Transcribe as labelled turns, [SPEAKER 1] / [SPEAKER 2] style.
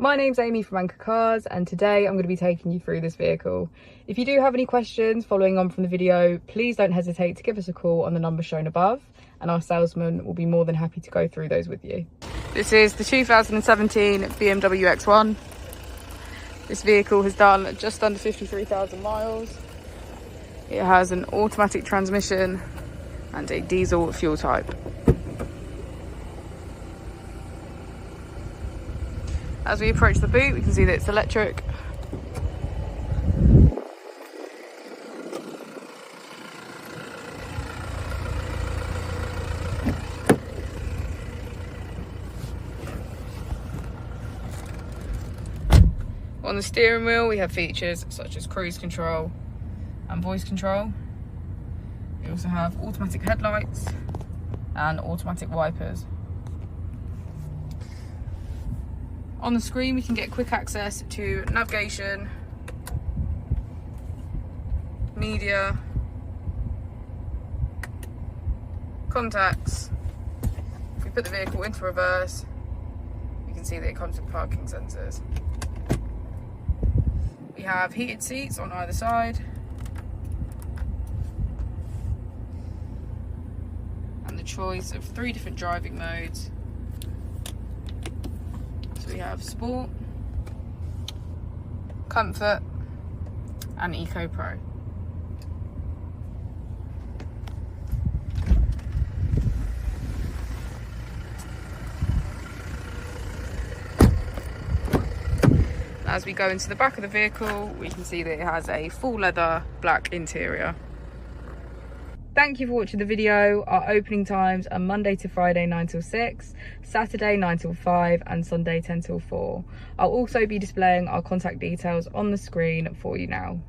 [SPEAKER 1] My name's Amy from Anchor Cars, and today I'm going to be taking you through this vehicle. If you do have any questions following on from the video, please don't hesitate to give us a call on the number shown above, and our salesman will be more than happy to go through those with you. This is the 2017 BMW X1. This vehicle has done just under 53,000 miles. It has an automatic transmission and a diesel fuel type. As we approach the boot, we can see that it's electric. On the steering wheel, we have features such as cruise control and voice control. We also have automatic headlights and automatic wipers. On the screen, we can get quick access to navigation, media, contacts. If we put the vehicle into reverse, you can see that it comes with parking sensors. We have heated seats on either side, and the choice of 3 different driving modes. So we have Sport, Comfort and Eco Pro. As we go into the back of the vehicle, we can see that it has a full leather black interior. Thank you for watching the video. Our opening times are Monday to Friday 9 till 6, Saturday 9 till 5 and Sunday 10 till 4. I'll also be displaying our contact details on the screen for you now.